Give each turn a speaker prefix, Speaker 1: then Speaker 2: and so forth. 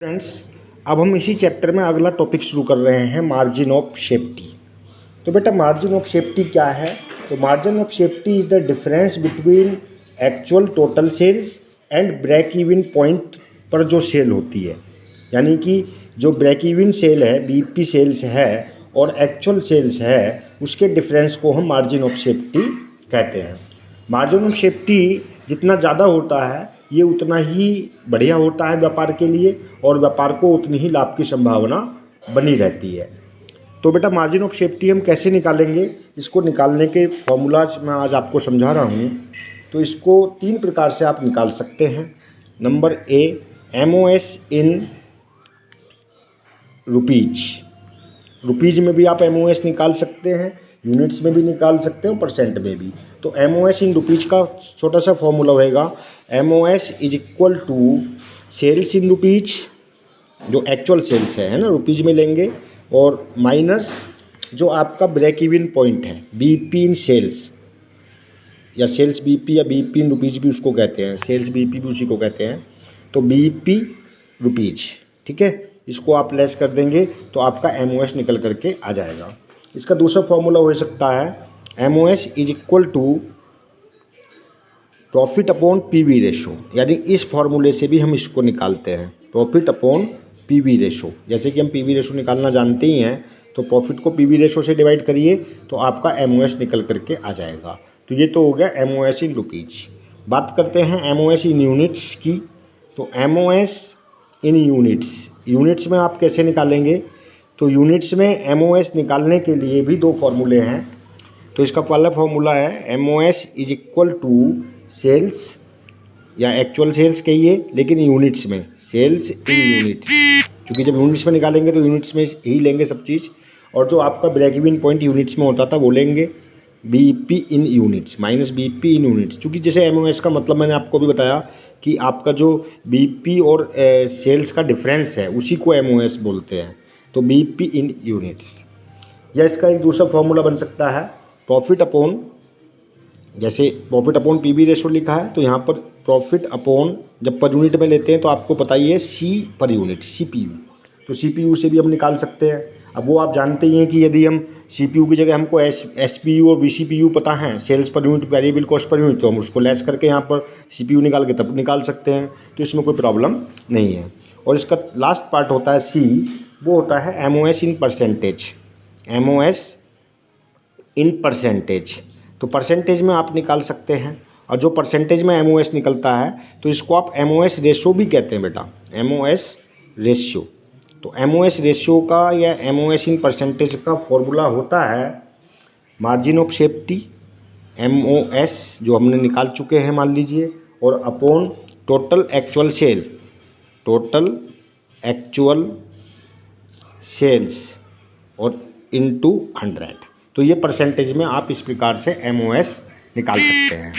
Speaker 1: Friends, अब हम इसी चैप्टर में अगला टॉपिक शुरू कर रहे हैं, मार्जिन ऑफ सेफ्टी। तो बेटा मार्जिन ऑफ सेफ्टी क्या है? तो margin of safety is the difference between actual total sales and break even point पर जो सेल होती है, यानी कि जो ब्रेक इवन सेल है, बीईपी सेल्स है और एक्चुअल सेल्स है, उसके डिफरेंस को हम मार्जिन ऑफ सेफ्टी कहते हैं। मार्जिन ऑफ सेफ्टी जितना ज़्यादा होता है ये उतना ही बढ़िया होता है व्यापार के लिए, और व्यापार को उतनी ही लाभ की संभावना बनी रहती है। तो बेटा मार्जिन ऑफ सेफ्टी हम कैसे निकालेंगे? इसको निकालने के फॉर्मूलाज मैं आज आपको समझा रहा हूँ। तो इसको 3 प्रकार से आप निकाल सकते हैं। Number A, MOS in rupees में भी आप एमओएस निकाल सकते हैं, यूनिट्स में भी निकाल सकते हैं और परसेंट में भी। तो एमओएस इन रुपीज़ का छोटा सा फॉर्मूला होएगा, MOS is equal to sales in rupees, जो एक्चुअल सेल्स है ना, रुपीज़ में लेंगे, और माइनस जो आपका ब्रेक इवन पॉइंट है, बीईपी इन सेल्स, या सेल्स बीईपी या बीईपी इन रुपीज़ भी उसको कहते हैं, सेल्स बीईपी भी उसी को कहते हैं। तो बीईपी रुपीज़, ठीक है, इसको आप लेस कर देंगे तो आपका एमओएस निकल करके आ जाएगा। इसका दूसरा फॉर्मूला हो सकता है, MOS is equal to profit upon PV ratio, यानी इस फॉर्मूले से भी हम इसको निकालते हैं, प्रॉफिट अपॉन पीवी रेशो। जैसे कि हम पीवी रेशो निकालना जानते ही हैं, तो प्रॉफिट को पीवी रेशो से डिवाइड करिए तो आपका एमओएस निकल करके आ जाएगा। तो ये तो हो गया एमओएस इन रुपीज़। बात करते हैं एमओएस इन यूनिट्स की। तो एमओएस इन यूनिट्स में आप कैसे निकालेंगे? तो यूनिट्स में एमओएस निकालने के लिए भी 2 फॉर्मूले हैं। तो इसका पहला फॉर्मूला है, MOS is equal to sales, या एक्चुअल सेल्स कहिए लेकिन यूनिट्स में, सेल्स इन यूनिट्स, क्योंकि जब यूनिट्स में निकालेंगे तो यूनिट्स में ही लेंगे सब चीज़, और जो आपका ब्रेक इवन पॉइंट यूनिट्स में होता था वो लेंगे बीईपी इन यूनिट्स माइनस बीईपी इन यूनिट्स। क्योंकि जैसे एमओएस का मतलब मैंने आपको भी बताया कि आपका जो बीईपी और सेल्स का डिफरेंस है उसी को एमओएस बोलते हैं। तो बीईपी इन यूनिट्स, या इसका एक दूसरा फॉर्मूला बन सकता है, प्रॉफिट अपॉन, जैसे प्रॉफिट अपॉन पीवी रेशो लिखा है तो यहाँ पर प्रॉफिट अपॉन, जब पर यूनिट में लेते हैं तो आपको पता ही है सी पर यूनिट, सीपीयू। तो सीपीयू से भी हम निकाल सकते हैं। अब वो आप जानते ही हैं कि यदि हम सीपीयू की जगह हमको एसपीयू और वीसीपीयू पता है, sales per unit, variable cost per unit, तो हम उसको लेस करके यहाँ पर सीपीयू निकाल के तब निकाल सकते हैं। तो इसमें कोई प्रॉब्लम नहीं है। और इसका लास्ट पार्ट होता है सी, वो होता है MOS in percentage, MOS in percentage. तो परसेंटेज में आप निकाल सकते हैं, और जो परसेंटेज में एमओएस निकलता है तो इसको आप एमओएस रेशो भी कहते हैं बेटा, एमओएस रेशियो। तो एमओएस रेशियो का या एमओएस इन परसेंटेज का फॉर्मूला होता है मार्जिन ऑफ सेफ्टी, एमओएस जो हमने निकाल चुके हैं मान लीजिए, और upon total actual sale, total actual sales, और इनटू 100। तो ये परसेंटेज में आप इस प्रकार से एमओएस निकाल सकते हैं।